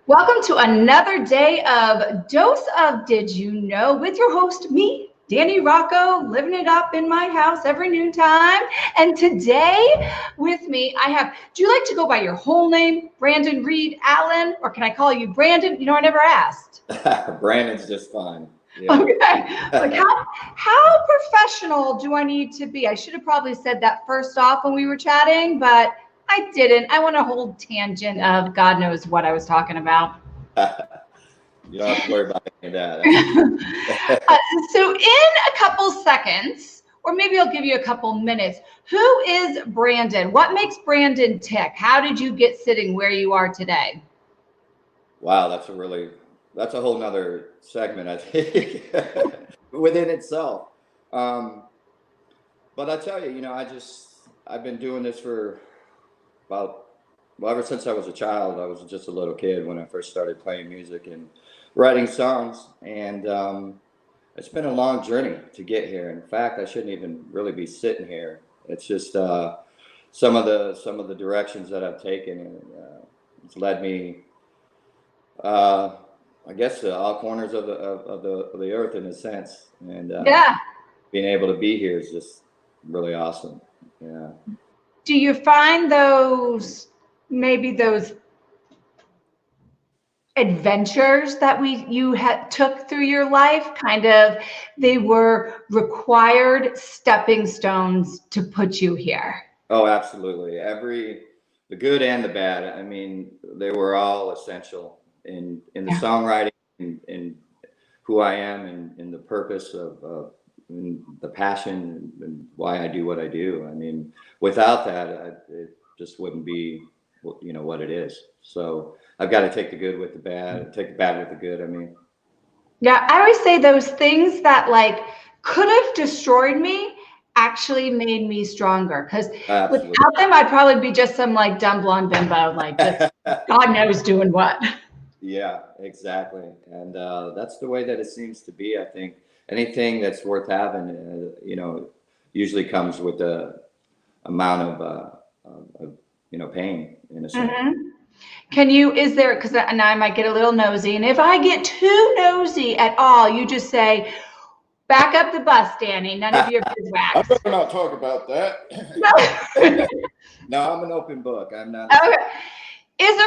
Welcome to another day of Dose of Did You Know with your host, me, Danny Rocco, living it up in my house every noontime. And today with me, I have, do you like to go by your whole name, Brandon Reid Allen, or can I call you Brandon? You know, I never asked. Brandon's just fine. Yeah. Okay. Like how professional do I need to be? I should have probably said that first off when we were chatting, but I didn't. I went a whole tangent of God knows what I was talking about. You don't have to worry about any of Uh, that. so in a couple seconds, or maybe I'll give you a couple minutes, who is Brandon? What makes Brandon tick? How did you get sitting where you are today? Wow, that's a whole nother segment, I think, within itself. Um, but I tell you, I've been doing this for about, well, ever since I was a child. I was just a little kid when I first started playing music and writing songs. And it's been a long journey to get here. In fact, I shouldn't even really be sitting here. It's just some of the directions that I've taken, and it's led me, uh, I guess, to all corners of the earth in a sense. And Yeah. being able to be here is just really awesome. Yeah. Do you find maybe those adventures that you had took through your life, kind of, they were required stepping stones to put you here? Oh, absolutely. The good and the bad. I mean, they were all essential in the Yeah. songwriting, and who I am, and the purpose of and the passion and why I do what I do. I mean, without that, it just wouldn't be, what it is. So I've got to take the good with the bad, take the bad with the good. I mean, Yeah, I always say those things that like could have destroyed me actually made me stronger. Because absolutely. without them, I'd probably be just some like dumb blonde bimbo, like just God knows doing what. Yeah, exactly. And that's the way that it seems to be. I think anything that's worth having, usually comes with a amount of pain in a sense. Hmm. Is there, because now I might get a little nosy, and if I get too nosy at all, you just say, back up the bus, Danny, none of your I beeswax. better not talk about that. No. No, I'm an open book. I'm not. Okay.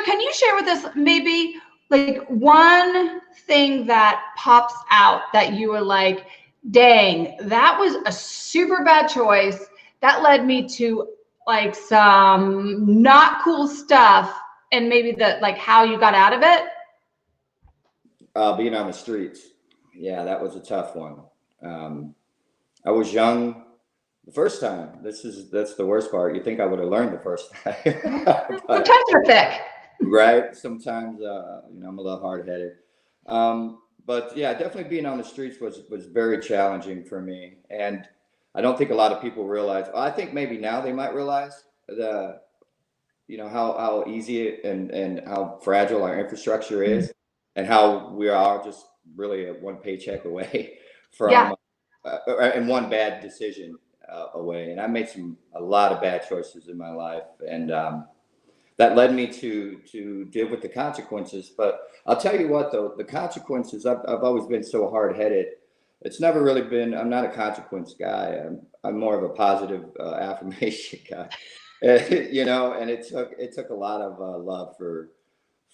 Can you share with us maybe like one thing that pops out that you were like, dang, that was a super bad choice. That led me to like some not cool stuff, and maybe like how you got out of it? Being on the streets. Yeah, that was a tough one. Um, I was young the first time. That's the worst part. You think I would have learned the first time, but Sometimes you're thick. right. Sometimes, I'm a little hard headed. But yeah, definitely being on the streets was very challenging for me. And I don't think a lot of people realize, I think maybe now they might realize how easy and how fragile our infrastructure is, and how we are just really one paycheck away Yeah. from, and one bad decision away. And I made a lot of bad choices in my life. And, that led me to deal with the consequences. But I'll tell you what, though, the consequences, I've always been so hard headed. It's never really been. I'm not a consequence guy. I'm more of a positive affirmation guy. And it took a lot of love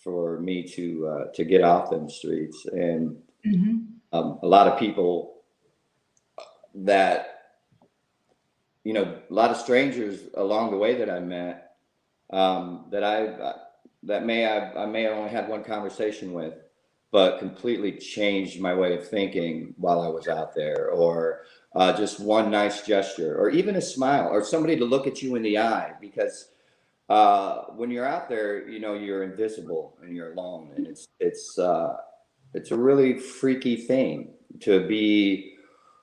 for me to get off them streets, and Hmm. a lot of people that a lot of strangers along the way that I met, that I may have only had one conversation with, but completely changed my way of thinking while I was out there, or just one nice gesture, or even a smile, or somebody to look at you in the eye, because when you're out there, you're invisible and you're alone, and it's a really freaky thing to be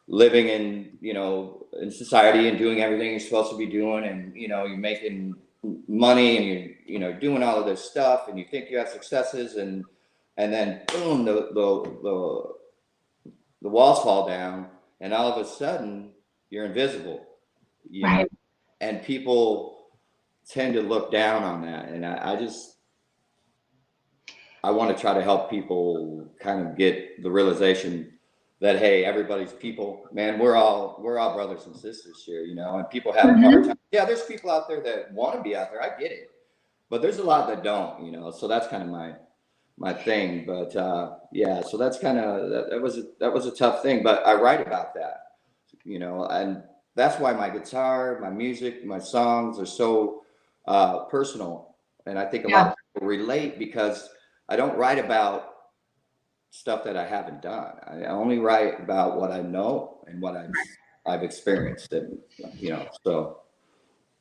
living in society and doing everything you're supposed to be doing, and you're making money, and you're doing all of this stuff, and you think you have successes, and then boom, the walls fall down, and all of a sudden you're invisible, you know Right. and people tend to look down on that, and I just I want to try to help people kind of get the realization that, hey, everybody's people, man, we're all brothers and sisters here, you know, and people have a hard time. Yeah, there's people out there that want to be out there. I get it. But there's a lot that don't, you know, so that's kind of my thing. But yeah, so that's kind of that was a tough thing. But I write about that, you know, and that's why my guitar, my music, my songs are so personal. And I think a lot of people relate because I don't write about stuff that I haven't done. I only write about what I know and what I've experienced, and you know, so.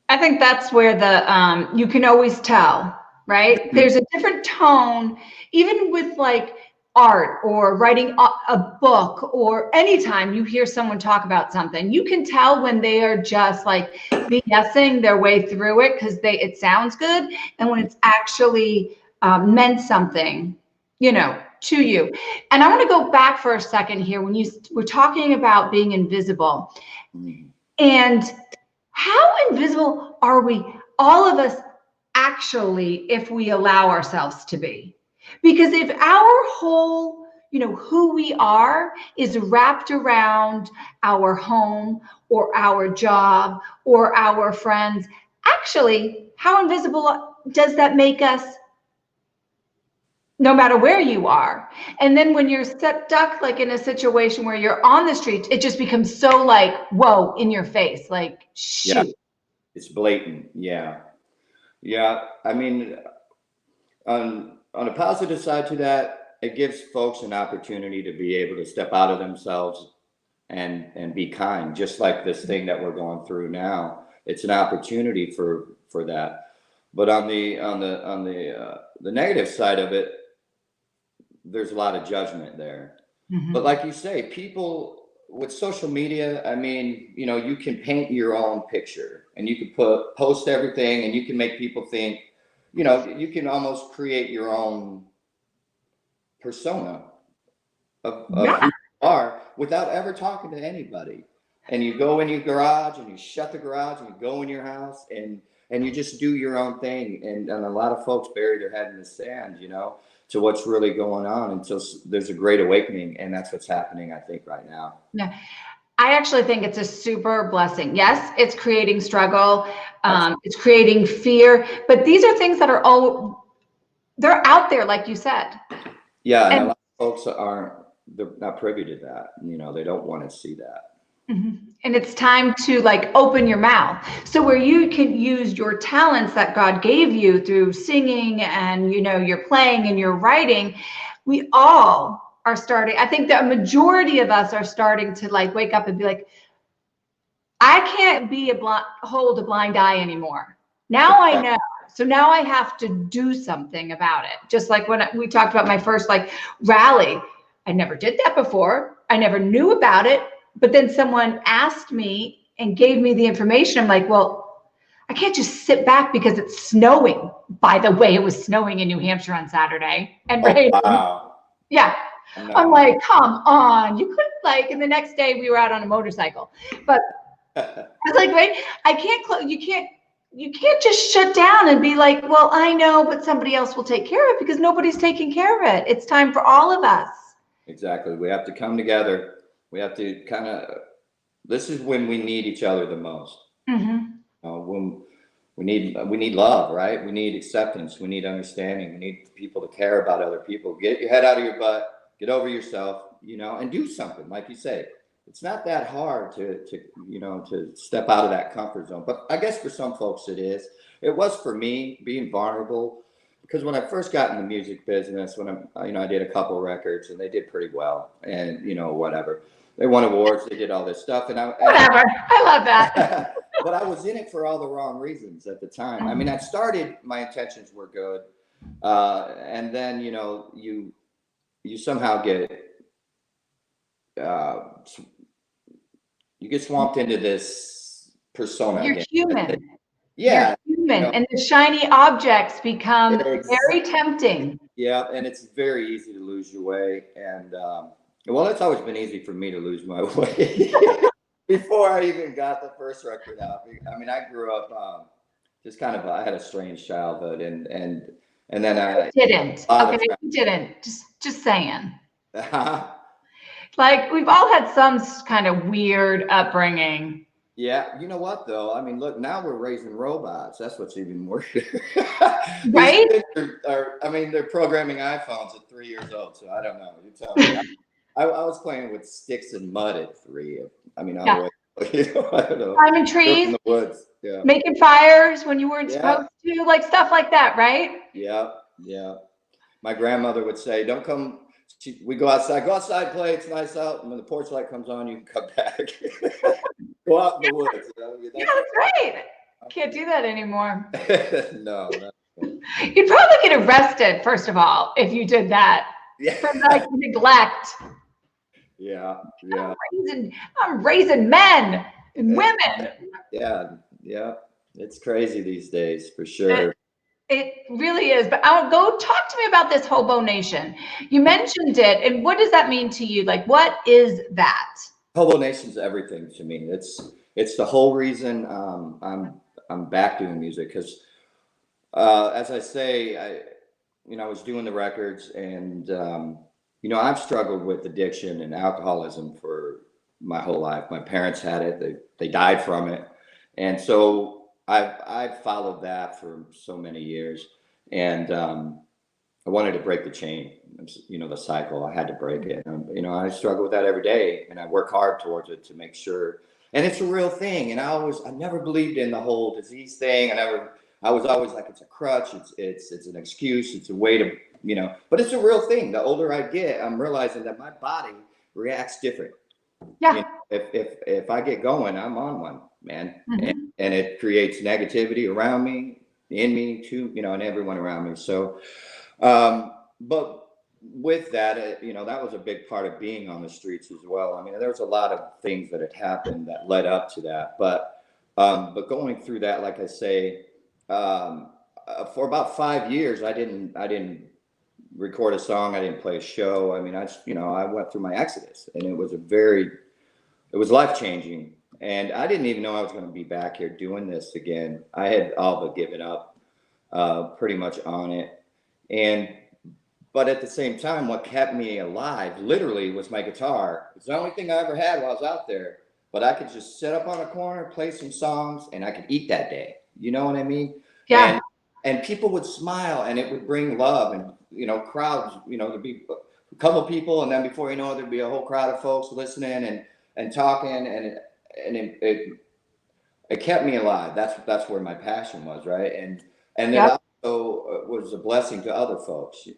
I think that's where the you can always tell, right? There's a different tone, even with like art or writing a book, or anytime you hear someone talk about something, you can tell when they are just like BSing their way through it because it sounds good, and when it's actually meant something, you know, to you. And I want to go back for a second here when you were talking about being invisible, and how invisible are we, all of us, actually, if we allow ourselves to be? Because if our whole, you know, who we are is wrapped around our home or our job or our friends, actually, how invisible does that make us? No matter where you are. And then when you're stuck like in a situation where you're on the street, it just becomes so like, whoa, in your face, like, shoot. Yeah. It's blatant. Yeah. Yeah. I mean, on a positive side to that, it gives folks an opportunity to be able to step out of themselves and be kind, just like this thing that we're going through now. It's an opportunity for that. But on the negative side of it, there's a lot of judgment there. But like you say, people with social media, I mean, you know, you can paint your own picture and you can post everything, and you can make people think, you know, you can almost create your own persona of who you are without ever talking to anybody. And you go in your garage and you shut the garage and you go in your house and you just do your own thing. And a lot of folks bury their head in the sand, you know, to what's really going on until there's a great awakening. And that's what's happening, I think, right now. Yeah. I actually think it's a super blessing. Yes, it's creating struggle. It's creating fear, but these are things that are they're out there, like you said. Yeah. And a lot of folks they're not privy to that. You know, they don't want to see that. And it's time to like open your mouth. So where you can use your talents that God gave you through singing and, you know, your playing and your writing, we all are starting. I think the majority of us are starting to like wake up and be like, I can't hold a blind eye anymore. Now I know. So now I have to do something about it. Just like when we talked about my first like rally, I never did that before. I never knew about it. But then someone asked me and gave me the information. I'm like, well, I can't just sit back because it's snowing. By the way, it was snowing in New Hampshire on Saturday. And Wow. Yeah. I'm like, come on. You couldn't like, and the next day we were out on a motorcycle. But I was like, right, you can't just shut down and be like, well, I know, but somebody else will take care of it, because nobody's taking care of it. It's time for all of us. Exactly. We have to come together. We have to this is when we need each other the most. When we need love, right? We need acceptance. We need understanding. We need people to care about other people. Get your head out of your butt, get over yourself, you know, and do something. Like you say, it's not that hard to step out of that comfort zone. But I guess for some folks it is. It was for me, being vulnerable. Because when I first got in the music business, I did a couple records and they did pretty well, and whatever, they won awards, they did all this stuff, I love that. But I was in it for all the wrong reasons at the time. I mean, my intentions were good, and then you somehow get swamped into this persona. You're human. Yeah. You're human, and the shiny objects become very tempting. Yeah, and it's very easy to lose your way. And well, it's always been easy for me to lose my way before I even got the first record out. I mean, I grew up just I had a strange childhood, and And then I didn't. Okay, you didn't. Just saying. Like, we've all had some kind of weird upbringing. Yeah, you know what though? I mean, look, now we're raising robots. That's what's even worse. Right? I mean, they're programming iPhones at 3 years old, so I don't know. You tell me. I was playing with sticks and mud at 3. I mean, I don't know. Climbing trees, in the woods, yeah. Making fires when you weren't supposed to, like stuff like that, right? Yeah, yeah. My grandmother would say, "Don't come." We go outside. Go outside, play. It's nice out. And when the porch light comes on, you can come back. Go out in the woods. That's right. Can't do that anymore. No. You'd probably get arrested, first of all, if you did that. Yeah. For like neglect. Yeah. I'm raising men and women. Yeah. It's crazy these days, for sure. It really is. But I'll go talk to me about this Hobo Nation. You mentioned it, and what does that mean to you? Like, what is that? Hobo Nation's everything to me. It's the whole reason I'm back doing music, because as I say, I was doing the records, and I've struggled with addiction and alcoholism for my whole life. My parents had it; they died from it, and so I've followed that for so many years, and I wanted to break the chain, the cycle. I had to break it. I struggle with that every day, and I work hard towards it to make sure. And it's a real thing. And I never believed in the whole disease thing. I was always like, it's a crutch. It's an excuse. It's a way to, but it's a real thing. The older I get, I'm realizing that my body reacts different. Yeah. If I get going, I'm on one, man. Mm-hmm. And it creates negativity around me, in me too, and everyone around me. So, but with that, that was a big part of being on the streets as well. I mean, there was a lot of things that had happened that led up to that, but going through that, like I say, for about 5 years, I didn't record a song. I didn't play a show. I mean, I went through my exodus, and it was life-changing. And I didn't even know I was going to be back here doing this again. I had all but given up pretty much on it. But at the same time, what kept me alive literally was my guitar. It's the only thing I ever had while I was out there. But I could just sit up on a corner, play some songs, and I could eat that day. You know what I mean? Yeah. And people would smile, and it would bring love, and crowds. There'd be a couple of people, and then before you know it, there'd be a whole crowd of folks listening and talking, and it kept me alive. That's where my passion was, right? And it also was a blessing to other folks.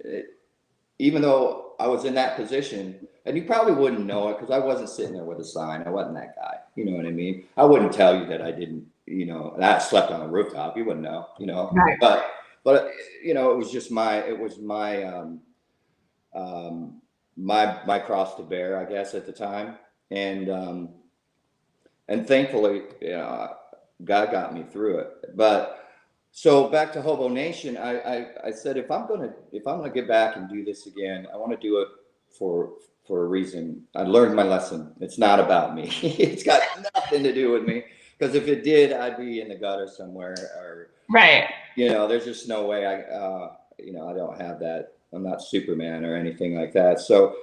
Even though I was in that position, and you probably wouldn't know it because I wasn't sitting there with a sign. I wasn't that guy. You know what I mean? I wouldn't tell you that I didn't, that I slept on a rooftop. You wouldn't know, Right. But it was just my my cross to bear, I guess, at the time. And thankfully, God got me through it. But so back to Hobo Nation, I said, if I'm gonna get back and do this again, I want to do it for a reason. I learned my lesson. It's not about me. It's got nothing to do with me. Because if it did, I'd be in the gutter somewhere, or right. There's just no way I don't have that. I'm not Superman or anything like that. So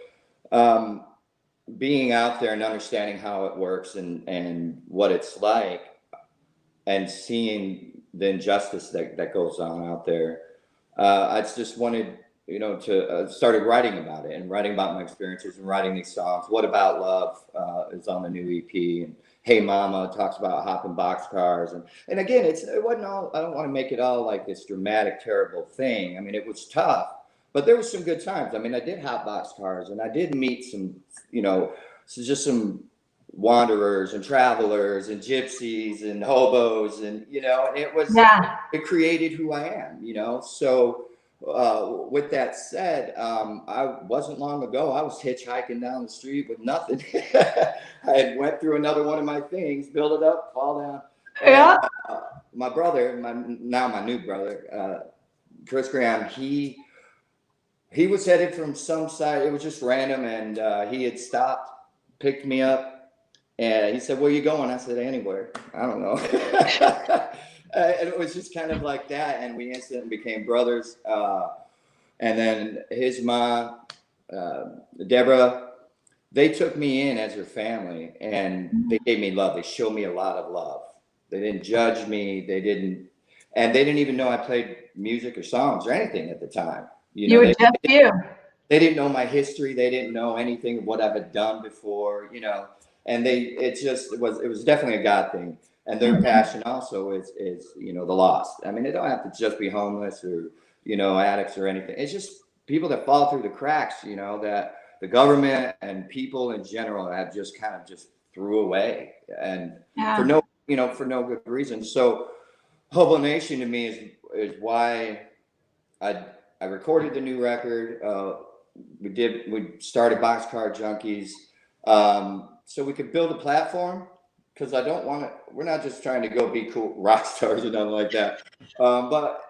being out there and understanding how it works and what it's like, and seeing the injustice that goes on out there, I just wanted, to started writing about it and writing about my experiences and writing these songs. What About Love is on the new EP, and Hey Mama talks about hopping boxcars, and again, it wasn't all. I don't want to make it all like this dramatic, terrible thing. I mean, it was tough, but there was some good times. I mean, I did hop boxcars, and I did meet some, just some wanderers and travelers and gypsies and hobos, and it created who I am. So with that said, I wasn't long ago, I was hitchhiking down the street with nothing. I had went through another one of my things, build it up, fall down. Yeah. And, my brother, my new brother, Chris Graham, he was headed from some side. It was just random, and he had stopped, picked me up, and he said, "Where you going?" I said, "Anywhere. I don't know." And it was just kind of like that, and we instantly became brothers. And then his mom, Deborah, they took me in as her family, and they gave me love. They showed me a lot of love. They didn't judge me. And they didn't even know I played music or songs or anything at the time. You were just you. They didn't know my history. They didn't know anything of what I've done before, and it was definitely a God thing. And their passion also is, the lost. I mean, they don't have to just be homeless or, addicts or anything. It's just people that fall through the cracks, that the government and people in general have just kind of just threw away, and for no good reason. So Hobo Nation to me is why I recorded the new record. We started Boxcar Junkies, so we could build a platform, because we're not just trying to go be cool rock stars or nothing like that. But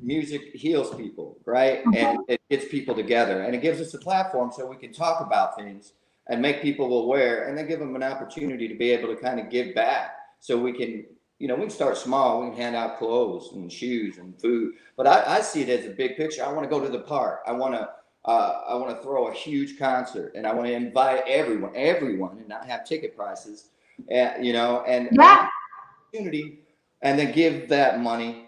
music heals people, right? And it gets people together, and it gives us a platform so we can talk about things and make people aware, and then give them an opportunity to be able to kind of give back. So we can, we can start small. We can hand out clothes and shoes and food. But I see it as a big picture. I want to go to the park. I want to throw a huge concert, and I want to invite everyone, and not have ticket prices, and opportunity, and then give that money,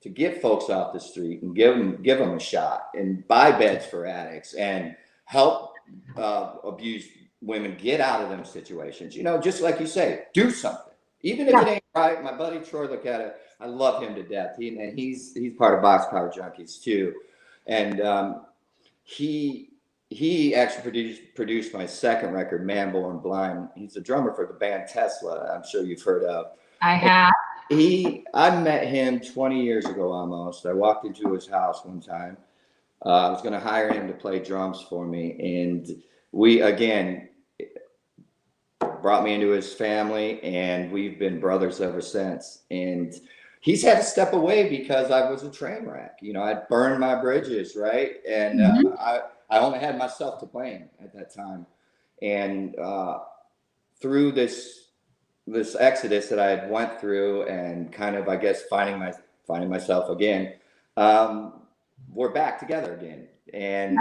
to get folks off the street and give them a shot, and buy beds for addicts, and help abused women get out of them situations. Just like you say, do something, even if it ain't right. My buddy Troy Licata, I love him to death. He's part of Boxcar Junkies too, and he actually produced my second record, Man Born Blind. He's a drummer for the band Tesla. I'm sure you've heard of. I have. I met him 20 years ago almost. I walked into his house one time. I was going to hire him to play drums for me, and we again brought me into his family, and we've been brothers ever since. And he's had to step away because I was a train wreck. I burned my bridges, right? And I only had myself to blame at that time. And through this exodus that I had went through, and kind of, I guess, finding myself again, we're back together again, and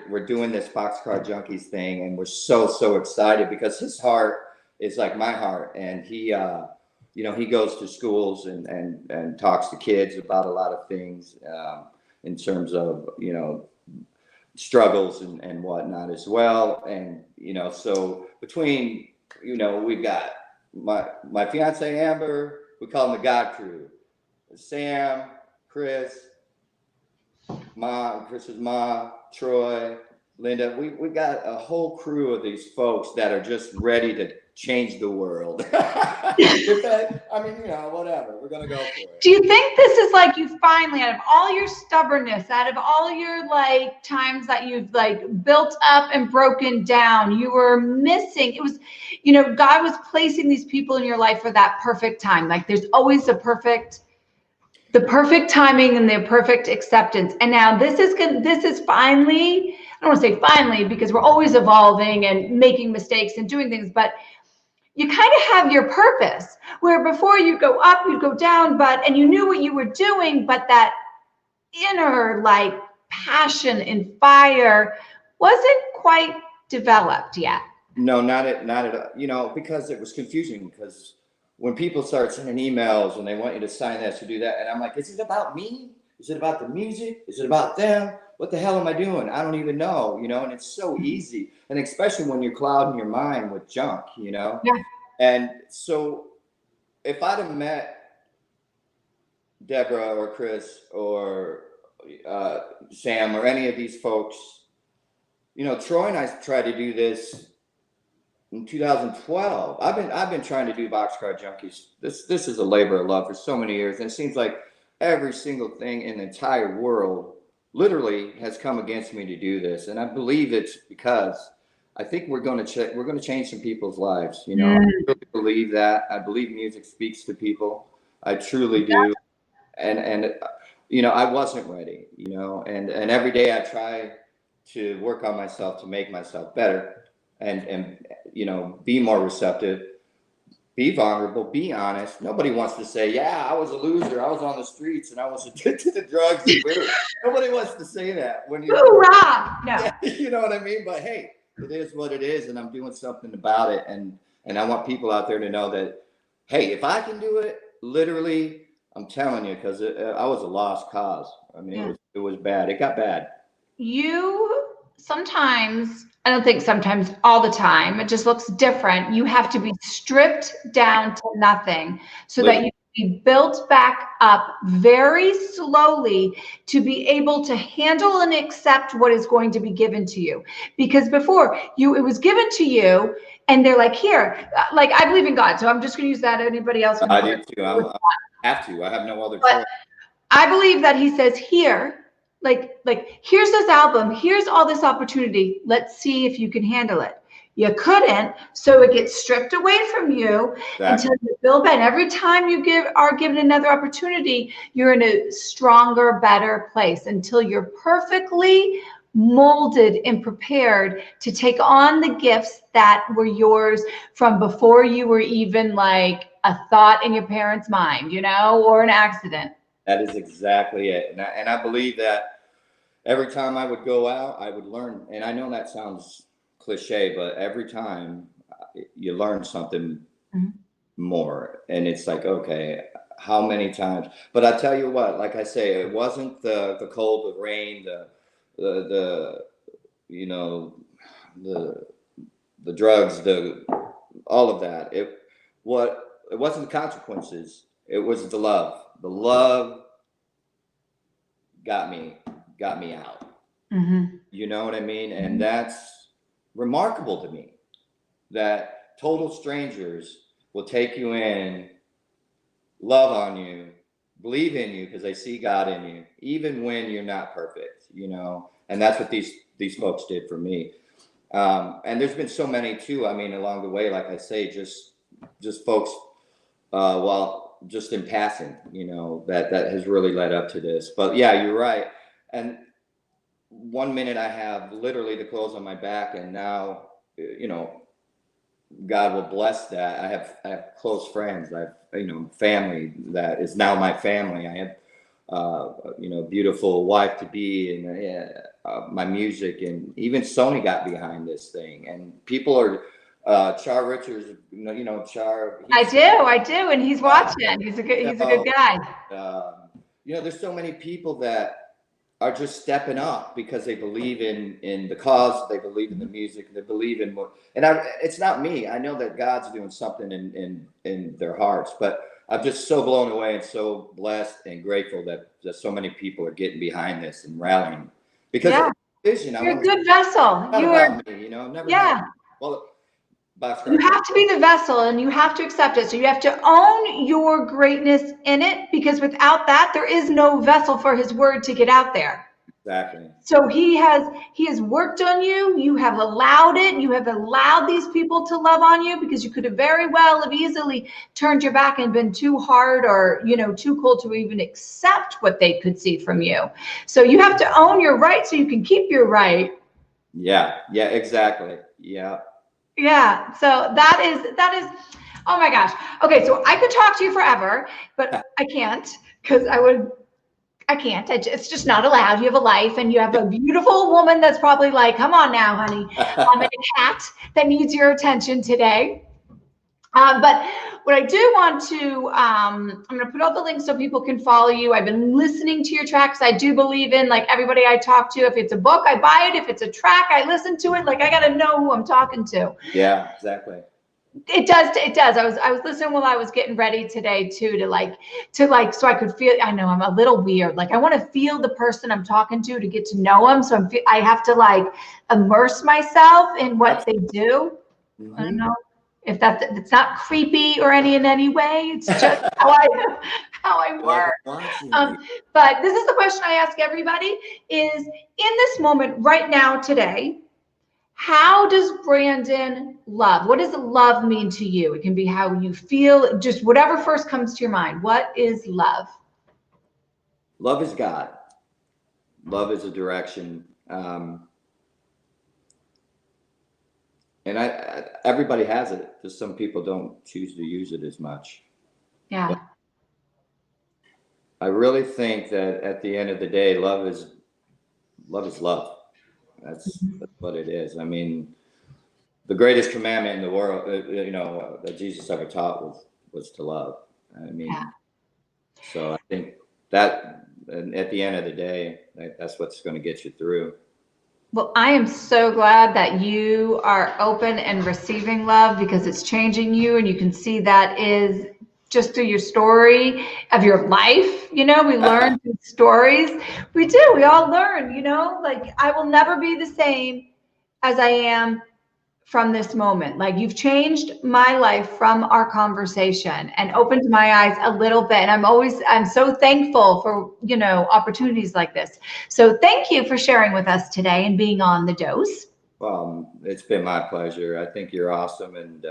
we're doing this Boxcar Junkies thing, and we're so excited because his heart is like my heart, and he goes to schools and talks to kids about a lot of things, in terms of struggles and whatnot as well. And so between we've got my fiance Amber, we call them the God Crew, Sam, Chris's mom, Troy, Linda. We got a whole crew of these folks that are just ready to change the world. I mean, whatever. We're gonna go for it. Do you think this is like you finally, out of all your stubbornness, out of all your times that you've built up and broken down, you were missing? It was, God was placing these people in your life for that perfect time. There's always the perfect timing and the perfect acceptance. And now this is finally, I don't want to say finally, because we're always evolving and making mistakes and doing things, but you kind of have your purpose, where before you go up, you go down, and you knew what you were doing, but that inner passion and fire wasn't quite developed yet. No, not at all. Because it was confusing, because when people start sending emails and they want you to sign this or do that, and I'm like, is it about me? Is it about the music? Is it about them? What the hell am I doing? I don't even know, and it's so easy. And especially when you're clouding your mind with junk, Yeah. And so if I'd have met Deborah or Chris or Sam or any of these folks, Troy and I tried to do this in 2012. I've been trying to do Boxcar Junkies. This is a labor of love for so many years, and it seems like every single thing in the entire world literally has come against me to do this. And I believe it's because I think we're going to change some people's lives. I really believe that. I believe music speaks to people. I truly do. And I wasn't ready. And every day I try to work on myself to make myself better and be more receptive. be vulnerable, be honest. Nobody wants to say, yeah, I was a loser. I was on the streets and I was addicted to drugs and booze. Nobody wants to say that when you, hoorah! No. Yeah, you know what I mean? But hey, it is what it is, and I'm doing something about it. And I want people out there to know that, hey, if I can do it, literally, I'm telling you, because I was a lost cause. I mean, Yeah. it was bad. It got bad. You sometimes, I don't think sometimes, all the time, it just looks different. You have to be stripped down to nothing so that you can be built back up very slowly to be able to handle and accept what is going to be given to you. Because before it was given to you and they're like, here, like I believe in God, so I'm just going to use that. Anybody else? I do too. I have to. I have no other choice. I believe that he says here, like here's this album, here's all this opportunity. Let's see if you can handle it. You couldn't, so it gets stripped away from you until you build back. Every time you are given another opportunity, you're in a stronger, better place until you're perfectly molded and prepared to take on the gifts that were yours from before you were even like a thought in your parents' mind, or an accident. That is exactly it. And I believe that every time I would go out, I would learn. And I know that sounds cliche, but every time you learn something more. And it's like, okay, how many times? But I tell you what, like I say, it wasn't the cold, the rain, the drugs, all of that. It wasn't the consequences. It was the love. The love got me out. Mm-hmm. You know what I mean? And that's remarkable to me, that total strangers will take you in, love on you, believe in you because they see God in you, even when you're not perfect, and that's what these folks did for me. And there's been so many too. I mean, along the way, like I say, just folks, just in passing, that has really led up to this. But yeah, you're right. And one minute I have literally the clothes on my back, and now, God will bless that. I have close friends. I have, family that is now my family. I have, beautiful wife to be, and my music, and even Sony got behind this thing, and people are. Char Richards, Char. I do, and he's watching. He's a good guy. There's so many people that are just stepping up because they believe in the cause, they believe in the music, they believe in what. And it's not me. I know that God's doing something in their hearts, but I'm just so blown away and so blessed and grateful that so many people are getting behind this and rallying because vision. You're a good vessel. You are. Me, I've never. Yeah. Well. You have to be the vessel and you have to accept it. So you have to own your greatness in it, because without that, there is no vessel for his word to get out there. Exactly. So he has worked on you. You have allowed it. You have allowed these people to love on you, because you could have very well have easily turned your back and been too hard or, too cold to even accept what they could see from you. So you have to own your right so you can keep your right. Yeah, exactly. Yeah. Yeah, so that is, oh my gosh. Okay, so I could talk to you forever, but I can't, because I can't. It's just not allowed. You have a life, and you have a beautiful woman that's probably like, come on now, honey. And a cat that needs your attention today. But what I do want to, I'm going to put all the links so people can follow you. I've been listening to your tracks. I do believe in, like, everybody I talk to. If it's a book, I buy it. If it's a track, I listen to it. Like, I got to know who I'm talking to. Yeah, exactly. It does. I was listening while I was getting ready today too, to like, so I could feel, I know I'm a little weird. Like, I want to feel the person I'm talking to get to know them. So I have to like immerse myself in what they do. I don't know if it's not creepy or in any way. It's just how I work. But this is the question I ask everybody: is in this moment right now today, how does Brandon love? What does love mean to you? It can be how you feel, just whatever first comes to your mind. What is love? Love is God. Love is a direction. and everybody has it. Just some people don't choose to use it as much. Yeah. But I really think that at the end of the day, love is love. That's what it is. I mean, the greatest commandment in the world, that Jesus ever taught was to love. I mean, Yeah. so I think that at the end of the day, that's what's going to get you through. Well, I am so glad that you are open and receiving love, because it's changing you, and you can see that is just through your story of your life. We learn through stories. We do. We all learn, like I will never be the same as I am from this moment. Like, you've changed my life from our conversation and opened my eyes a little bit. And I'm so thankful for, opportunities like this. So thank you for sharing with us today and being on The Dose. Well, it's been my pleasure. I think you're awesome. And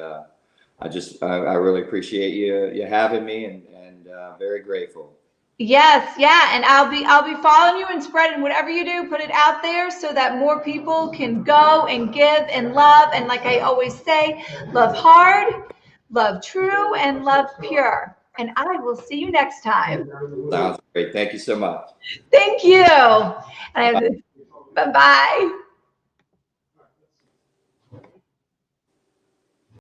I really appreciate you having me, and very grateful. Yes, yeah, and I'll be following you and spreading whatever you do, put it out there so that more people can go and give and love. And like I always say, love hard, love true, and love pure. And I will see you next time. Sounds great. Thank you so much. Thank you. And bye-bye.